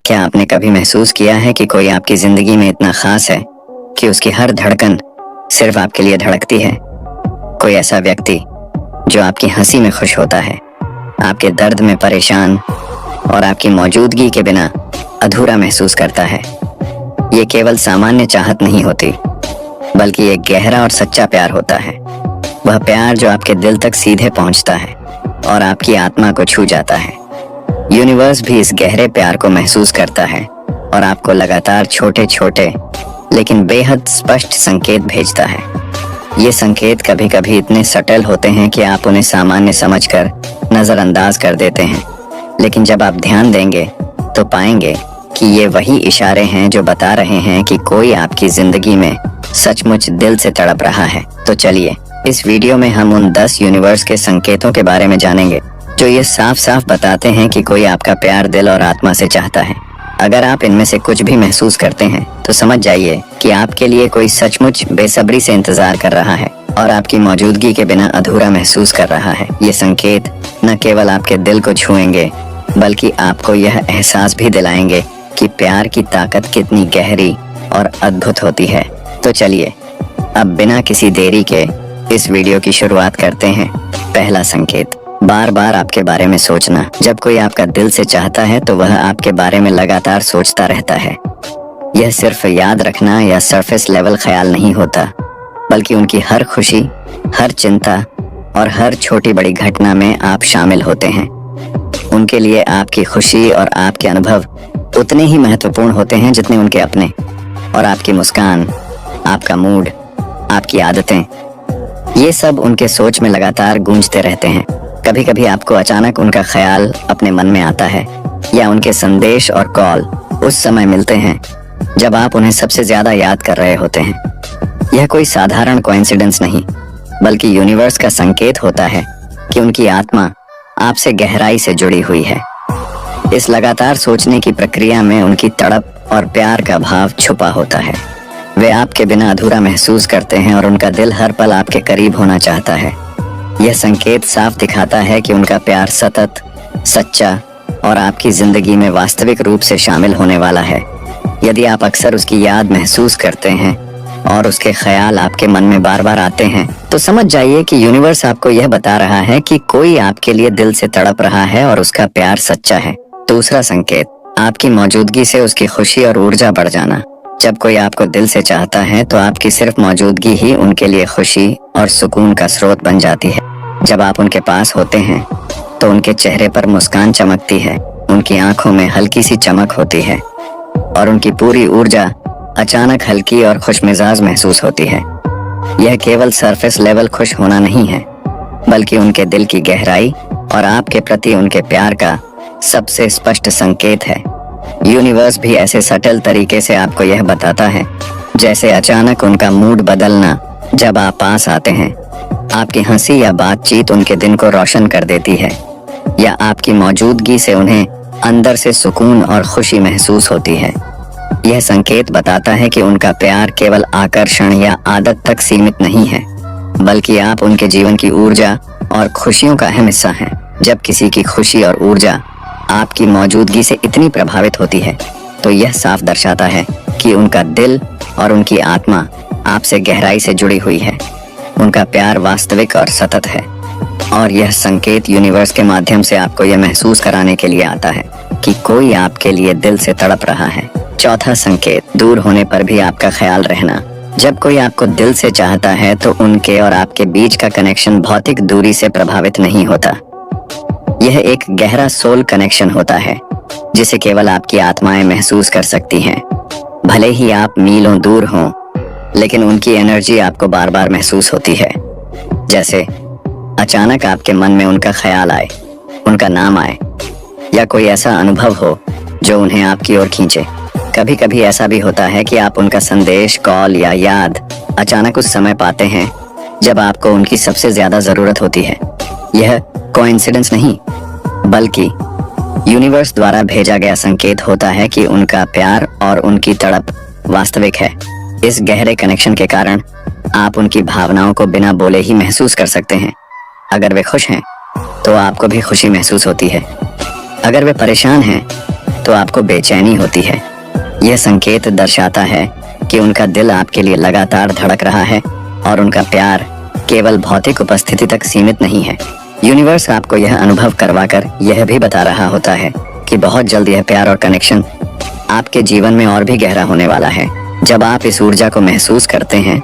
क्या आपने कभी महसूस किया है कि कोई आपकी जिंदगी में इतना खास है कि उसकी हर धड़कन सिर्फ आपके लिए धड़कती है? कोई ऐसा व्यक्ति जो आपकी हंसी में खुश होता है, आपके दर्द में परेशान और आपकी मौजूदगी के बिना अधूरा महसूस करता है। ये केवल सामान्य चाहत नहीं होती, बल्कि एक गहरा और सच्चा प्यार होता है। वह प्यार जो आपके दिल तक सीधे पहुंचता है और आपकी आत्मा को छू जाता है। यूनिवर्स भी इस गहरे प्यार को महसूस करता है और आपको लगातार छोटे छोटे लेकिन बेहद स्पष्ट संकेत भेजता है। ये संकेत कभी कभी इतने सटल होते हैं कि आप उन्हें सामान्य समझकर नजरअंदाज कर देते हैं, लेकिन जब आप ध्यान देंगे तो पाएंगे कि ये वही इशारे हैं जो बता रहे हैं कि कोई आपकी जिंदगी में सचमुच दिल से तड़प रहा है। तो चलिए, इस वीडियो में हम उन 10 यूनिवर्स के संकेतों के बारे में जानेंगे जो ये साफ साफ बताते हैं कि कोई आपका प्यार दिल और आत्मा से चाहता है। अगर आप इनमें से कुछ भी महसूस करते हैं तो समझ जाइए कि आपके लिए कोई सचमुच बेसब्री से इंतजार कर रहा है और आपकी मौजूदगी के बिना अधूरा महसूस कर रहा है। ये संकेत न केवल आपके दिल को छुएंगे, बल्कि आपको यह एहसास भी दिलाएंगे कि प्यार की ताकत कितनी गहरी और अद्भुत होती है। तो चलिए, अब बिना किसी देरी के इस वीडियो की शुरुआत करते हैं। पहला संकेत, बार बार आपके बारे में सोचना। जब कोई आपका दिल से चाहता है तो वह आपके बारे में लगातार सोचता रहता है। यह सिर्फ याद रखना या सरफेस लेवल ख्याल नहीं होता, बल्कि उनकी हर खुशी, हर चिंता और हर छोटी बड़ी घटना में आप शामिल होते हैं। उनके लिए आपकी खुशी और आपके अनुभव उतने ही महत्वपूर्ण होते हैं जितने उनके अपने। और आपकी मुस्कान, आपका मूड, आपकी आदतें, ये सब उनके सोच में लगातार गूंजते रहते हैं। कभी कभी आपको अचानक उनका ख्याल अपने मन में आता है, या उनके संदेश और कॉल उस समय मिलते हैं जब आप उन्हें सबसे ज्यादा याद कर रहे होते हैं। यह कोई साधारण कोइंसिडेंस नहीं, बल्कि यूनिवर्स का संकेत होता है कि उनकी आत्मा आपसे गहराई से जुड़ी हुई है। इस लगातार सोचने की प्रक्रिया में उनकी तड़प और प्यार का भाव छुपा होता है। वे आपके बिना अधूरा महसूस करते हैं और उनका दिल हर पल आपके करीब होना चाहता है। यह संकेत साफ दिखाता है कि उनका प्यार सतत, सच्चा और आपकी जिंदगी में वास्तविक रूप से शामिल होने वाला है। यदि आप अक्सर उसकी याद महसूस करते हैं और उसके ख्याल आपके मन में बार बार आते हैं, तो समझ जाइए कि यूनिवर्स आपको यह बता रहा है कि कोई आपके लिए दिल से तड़प रहा है और उसका प्यार सच्चा है। दूसरा संकेत, आपकी मौजूदगी से उसकी खुशी और ऊर्जा बढ़ जाना। जब कोई आपको दिल से चाहता है तो आपकी सिर्फ मौजूदगी ही उनके लिए खुशी और सुकून का स्रोत बन जाती है। जब आप उनके पास होते हैं तो उनके चेहरे पर मुस्कान चमकती है, उनकी आंखों में हल्की सी चमक होती है और उनकी पूरी ऊर्जा अचानक हल्की और खुशमिजाज महसूस होती है। यह केवल सरफेस लेवल खुश होना नहीं है, बल्कि उनके दिल की गहराई और आपके प्रति उनके प्यार का सबसे स्पष्ट संकेत है। यूनिवर्स भी ऐसे सटल तरीके से आपको यह बताता है, जैसे अचानक उनका मूड बदलना जब आप पास आते हैं। आपकी हंसी या बातचीत उनके दिन को रोशन कर देती है, या आपकी मौजूदगी से उन्हें अंदर से सुकून और खुशी महसूस होती है। यह संकेत बताता है कि उनका प्यार केवल आकर्षण या आदत तक सीमित नहीं है, बल्कि आप उनके जीवन की ऊर्जा और खुशियों का अहम हिस्सा हैं। जब किसी की खुशी और ऊर्जा आपकी मौजूदगी से इतनी प्रभावित होती है, तो यह साफ दर्शाता है कि उनका दिल और उनकी आत्मा आपसे गहराई से जुड़ी हुई है। उनका प्यार वास्तविक और सतत है, और यह संकेत यूनिवर्स के माध्यम से आपको यह महसूस कराने के लिए आता है कि कोई आपके लिए दिल से तड़प रहा है। चौथा संकेत, दूर होने पर भी आपका ख्याल रहना। जब कोई आपको दिल से चाहता है तो उनके और आपके बीच का कनेक्शन भौतिक दूरी से प्रभावित नहीं होता। यह एक गहरा सोल कनेक्शन होता है, जिसे केवल आपकी आत्माएं महसूस कर सकती हैं। भले ही आप मीलों दूर हों, लेकिन उनकी एनर्जी आपको बार बार महसूस होती है। जैसे अचानक आपके मन में उनका ख्याल आए, उनका नाम आए, या कोई ऐसा अनुभव हो जो उन्हें आपकी ओर खींचे। कभी कभी ऐसा भी होता है कि आप उनका संदेश, कॉल या याद अचानक उस समय पाते हैं जब आपको उनकी सबसे ज्यादा जरूरत होती है। यह कोइंसिडेंस नहीं, बल्कि यूनिवर्स द्वारा भेजा गया संकेत होता है कि उनका प्यार और उनकी तड़प वास्तविक है। इस गहरे कनेक्शन के कारण आप उनकी भावनाओं को बिना बोले ही महसूस कर सकते हैं। अगर वे खुश हैं तो आपको भी खुशी महसूस होती है। अगर वे परेशान हैं तो आपको बेचैनी होती है। यह संकेत दर्शाता है कि उनका दिल आपके लिए लगातार धड़क रहा है और उनका प्यार केवल भौतिक उपस्थिति तक सीमित नहीं है। यूनिवर्स आपको यह अनुभव करवाकर यह भी बता रहा होता है कि बहुत जल्द यह प्यार और कनेक्शन आपके जीवन में और भी गहरा होने वाला है। जब आप इस ऊर्जा को महसूस करते हैं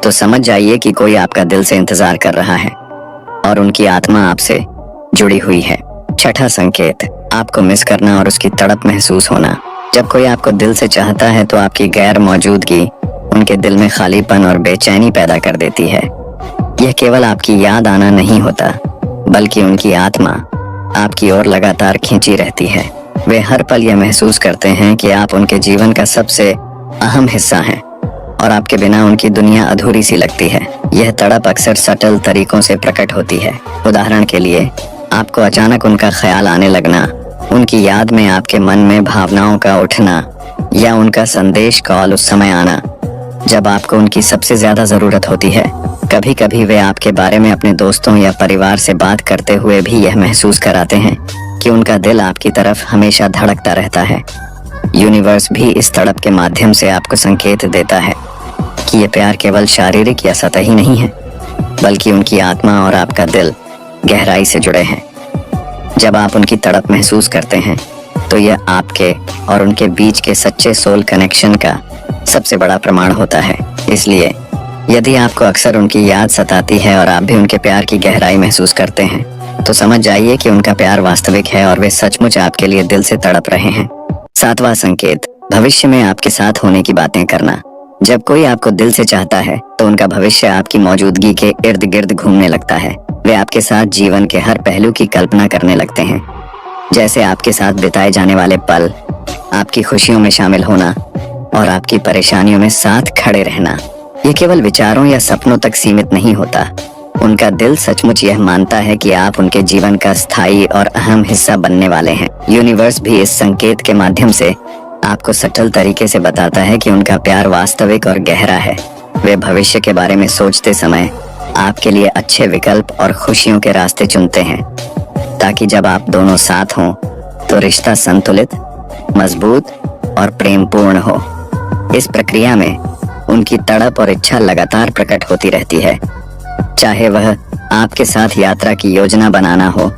तो समझ जाइए कि कोई आपका दिल से इंतजार कर रहा है और उनकी आत्मा आपसे जुड़ी हुई है। छठा संकेत, आपको मिस करना और उसकी तड़प महसूस होना। जब कोई आपको दिल से चाहता है तो आपकी गैर मौजूदगी उनके दिल में खालीपन और बेचैनी पैदा कर देती है। यह केवल आपकी याद आना नहीं होता, बल्कि उनकी आत्मा आपकी ओर लगातार खींची रहती है। वे हर पल यह महसूस करते हैं कि आप उनके जीवन का सबसे अहम हिस्सा हैं और आपके बिना उनकी दुनिया अधूरी सी लगती है। यह तड़प अक्सर सटल तरीकों से प्रकट होती है। उदाहरण के लिए, आपको अचानक उनका ख्याल आने लगना, उनकी याद में आपके मन में भावनाओं का उठना या उनका संदेश कॉल उस समय आना जब आपको उनकी सबसे ज्यादा जरूरत होती है। कभी कभी वे आपके बारे में अपने दोस्तों या परिवार से बात करते हुए भी यह महसूस कराते हैं कि उनका दिल आपकी तरफ हमेशा धड़कता रहता है। यूनिवर्स भी इस तड़प के माध्यम से आपको संकेत देता है कि यह प्यार केवल शारीरिक या सतही नहीं है, बल्कि उनकी आत्मा और आपका दिल गहराई से जुड़े हैं। जब आप उनकी तड़प महसूस करते हैं तो यह आपके और उनके बीच के सच्चे सोल कनेक्शन का सबसे बड़ा प्रमाण होता है। इसलिए यदि आपको अक्सर उनकी याद सताती है और आप भी उनके प्यार की गहराई महसूस करते हैं तो समझ जाइए कि उनका प्यार वास्तविक है और वे सचमुच आपके लिए दिल से तड़प रहे हैं। सातवां संकेत, भविष्य में आपके साथ होने की बातें करना। जब कोई आपको दिल से चाहता है तो उनका भविष्य आपकी मौजूदगी के इर्द गिर्द घूमने लगता है। वे आपके साथ जीवन के हर पहलू की कल्पना करने लगते हैं, जैसे आपके साथ बिताए जाने वाले पल, आपकी खुशियों में शामिल होना और आपकी परेशानियों में साथ खड़े रहना। ये केवल विचारों या सपनों तक सीमित नहीं होता। उनका दिल सचमुच यह मानता है कि आप उनके जीवन का स्थायी और अहम हिस्सा बनने वाले हैं। यूनिवर्स भी इस संकेत के माध्यम से आपको सटल तरीके से बताता है कि उनका प्यार वास्तविक और गहरा है। वे भविष्य के बारे में सोचते समय आपके लिए अच्छे विकल्प और खुशियों के रास्ते चुनते हैं, ताकि जब आप दोनों साथ हों तो रिश्ता संतुलित, मजबूत और प्रेमपूर्ण हो। इस प्रक्रिया में उनकी तड़प और इच्छा लगातार प्रकट होती रहती है, चाहे वह आपके साथ यात्रा की योजना बनाना हो,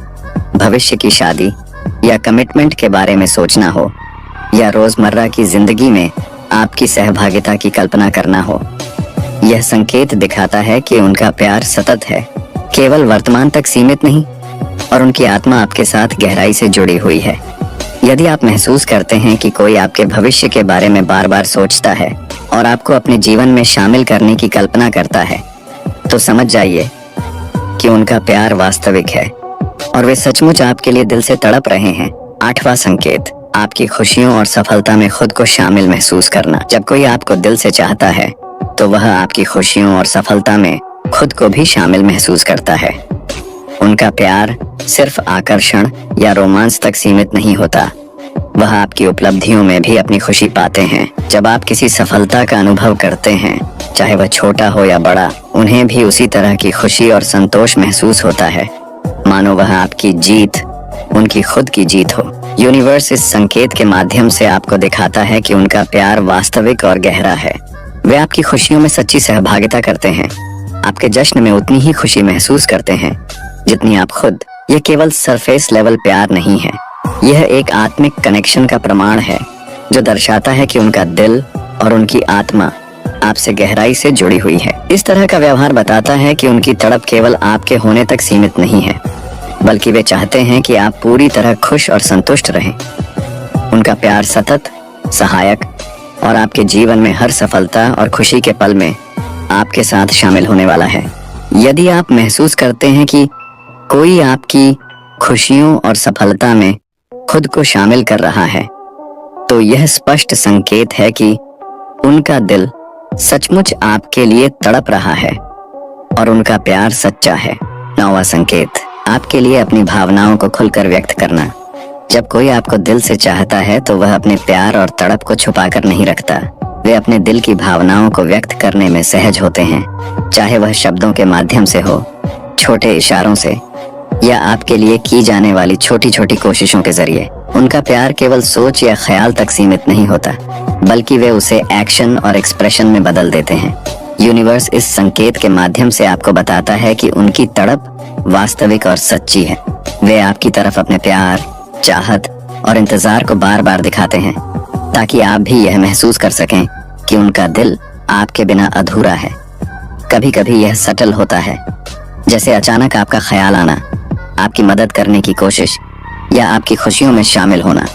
भविष्य की शादी या कमिटमेंट के बारे में सोचना हो, या रोजमर्रा की जिंदगी में आपकी सहभागिता की कल्पना करना हो। यह संकेत दिखाता है कि उनका प्यार सतत है, केवल वर्तमान तक सीमित नहीं, और उनकी आत्मा आपके साथ गहराई से जुड़ी हुई है। यदि आप महसूस करते हैं कि कोई आपके भविष्य के बारे में बार बार सोचता है और आपको अपने जीवन में शामिल करने की कल्पना करता है, तो समझ जाइए कि उनका प्यार वास्तविक है और वे सचमुच आपके लिए दिल से तड़प रहे हैं। आठवां संकेत, आपकी खुशियों और सफलता में खुद को शामिल महसूस करना। जब कोई आपको दिल से चाहता है तो वह आपकी खुशियों और सफलता में खुद को भी शामिल महसूस करता है। उनका प्यार सिर्फ आकर्षण या रोमांस तक सीमित नहीं होता, वह आपकी उपलब्धियों में भी अपनी खुशी पाते हैं। जब आप किसी सफलता का अनुभव करते हैं, चाहे वह छोटा हो या बड़ा, उन्हें भी उसी तरह की खुशी और संतोष महसूस होता है, मानो वह आपकी जीत उनकी खुद की जीत हो। यूनिवर्स इस संकेत के माध्यम से आपको दिखाता है कि उनका प्यार वास्तविक और गहरा है। वे आपकी खुशियों में सच्ची सहभागिता करते हैं, आपके जश्न में उतनी ही खुशी महसूस करते हैं जितनी आप खुद। यह केवल सरफेस लेवल प्यार नहीं है, यह एक आत्मिक कनेक्शन का प्रमाण है जो दर्शाता है कि उनका दिल और उनकी आत्मा आपसे गहराई से जुड़ी हुई है। इस तरह का व्यवहार बताता है कि उनकी तड़प केवल आपके होने तक सीमित नहीं है, बल्कि वे चाहते हैं कि आप पूरी तरह खुश और संतुष्ट रहें। उनका प्यार सतत, सहायक और आपके जीवन में हर सफलता और खुशी के पल में आपके साथ शामिल होने वाला है। यदि आप महसूस करते हैं कि कोई आपकी खुशियों और सफलता में खुद को शामिल कर रहा है, तो यह स्पष्ट संकेत है कि उनका दिल सचमुच आपके लिए तड़प रहा है और उनका प्यार सच्चा है। 9वां संकेत, आपके लिए अपनी भावनाओं को खुलकर व्यक्त करना। जब कोई आपको दिल से चाहता है तो वह अपने प्यार और तड़प को छुपाकर नहीं रखता। वे अपने दिल की भावनाओं को व्यक्त करने में सहज होते हैं, चाहे वह शब्दों के माध्यम से हो, छोटे इशारों से, या आपके लिए की जाने वाली छोटी छोटी कोशिशों के जरिए। उनका प्यार केवल सोच या ख्याल तक सीमित नहीं होता, बल्कि वे उसे एक्शन और एक्सप्रेशन में बदल देते हैं। यूनिवर्स इस संकेत के माध्यम से आपको बताता है कि उनकी तड़प वास्तविक और सच्ची है। वे आपकी तरफ अपने प्यार, चाहत और इंतजार को बार बार दिखाते हैं, ताकि आप भी यह महसूस कर सकें कि उनका दिल आपके बिना अधूरा है। कभी कभी यह सटल होता है, जैसे अचानक आपका ख्याल आना, आपकी मदद करने की कोशिश या आपकी खुशियों में शामिल होना।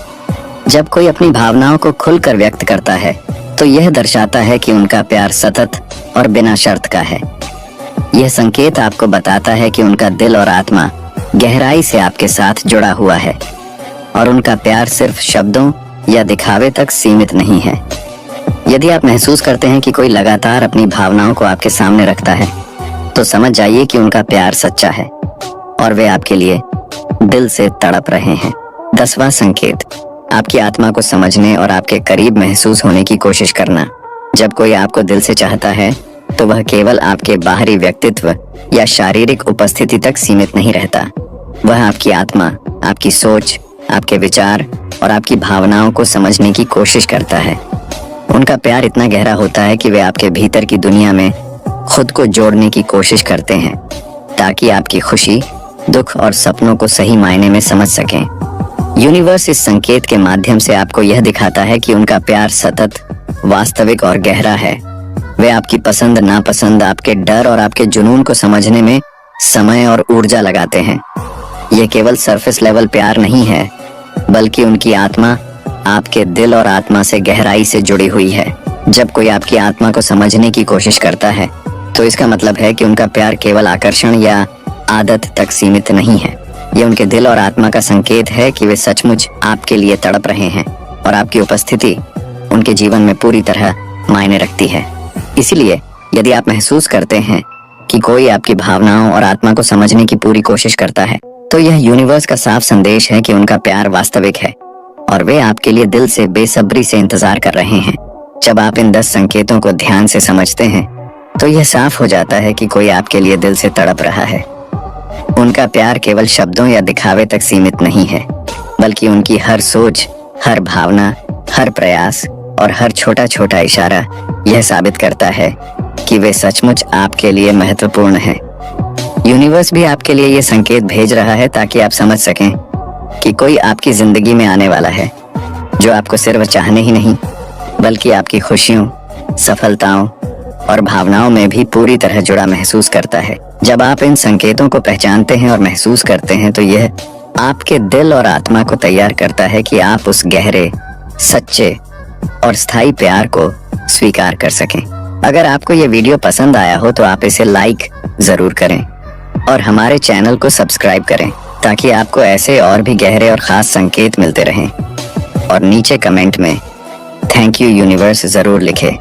जब कोई अपनी भावनाओं को खुलकर व्यक्त करता है तो यह दर्शाता है कि उनका प्यार सतत और बिना शर्त का है। यह संकेत आपको बताता है कि उनका दिल और आत्मा गहराई से आपके साथ जुड़ा हुआ है और उनका प्यार सिर्फ शब्दों या दिखावे तक सीमित नहीं है। यदि आप महसूस करते हैं कि कोई लगातार अपनी भावनाओं को आपके सामने रखता है, तो समझ जाइए कि उनका प्यार सच्चा है और वे आपके लिए दिल से तड़प रहे हैं। 10वां संकेत, आपकी आत्मा को समझने और आपके करीब महसूस होने की कोशिश करना। जब कोई आपको दिल से चाहता है तो वह केवल आपके बाहरी व्यक्तित्व या शारीरिक उपस्थिति तक सीमित नहीं रहता। वह आपकी आत्मा, आपकी सोच, आपके विचार और आपकी भावनाओं को समझने की कोशिश करता है। उनका प्यार इतना गहरा होता है कि वे आपके भीतर की दुनिया में खुद को जोड़ने की कोशिश करते हैं, ताकि आपकी खुशी, दुख और सपनों को सही मायने में समझ सकें। यूनिवर्स इस संकेत के माध्यम से आपको यह दिखाता है कि उनका प्यार सतत, वास्तविक और गहरा है। वे आपकी पसंद, नापसंद, आपके डर और आपके जुनून को समझने में समय और ऊर्जा लगाते हैं। यह केवल सरफेस लेवल प्यार नहीं है, बल्कि उनकी आत्मा आपके दिल और आत्मा से गहराई से जुड़ी हुई है। जब कोई आपकी आत्मा को समझने की कोशिश करता है, तो इसका मतलब है कि उनका प्यार केवल आकर्षण या आदत तक सीमित नहीं है। यह उनके दिल और आत्मा का संकेत है कि वे सचमुच आपके लिए तड़प रहे हैं और आपकी उपस्थिति उनके जीवन में पूरी तरह मायने रखती है। इसीलिए यदि आप महसूस करते हैं कि कोई आपकी भावनाओं और आत्मा को समझने की पूरी कोशिश करता है, तो यह यूनिवर्स का साफ संदेश है कि उनका प्यार वास्तविक है और वे आपके लिए दिल से बेसब्री से इंतजार कर रहे हैं। जब आप इन 10 संकेतों को ध्यान से समझते हैं, तो यह साफ हो जाता है कि कोई आपके लिए दिल से तड़प रहा है। उनका प्यार केवल शब्दों या दिखावे तक सीमित नहीं है, बल्कि उनकी हर सोच, हर भावना, हर प्रयास और हर छोटा छोटा इशारा यह साबित करता है कि वे सचमुच आपके लिए महत्वपूर्ण हैं। यूनिवर्स भी आपके लिए यह संकेत भेज रहा है ताकि आप समझ सकें कि कोई आपकी जिंदगी में आने वाला है जो आपको सिर्फ चाहने ही नहीं, बल्कि आपकी खुशियों, सफलताओं और भावनाओं में भी पूरी तरह जुड़ा महसूस करता है। जब आप इन संकेतों को पहचानते हैं और महसूस करते हैं, तो यह आपके दिल और आत्मा को तैयार करता है कि आप उस गहरे, सच्चे और स्थायी प्यार को स्वीकार कर सकें। अगर आपको यह वीडियो पसंद आया हो तो आप इसे लाइक जरूर करें और हमारे चैनल को सब्सक्राइब करें, ताकि आपको ऐसे और भी गहरे और खास संकेत मिलते रहें। और नीचे कमेंट में थैंक यू यूनिवर्स जरूर लिखें।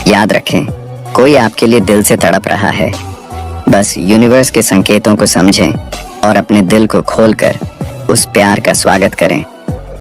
याद रखें, कोई आपके लिए दिल से तड़प रहा है। बस यूनिवर्स के संकेतों को समझें और अपने दिल को खोलकर उस प्यार का स्वागत करें।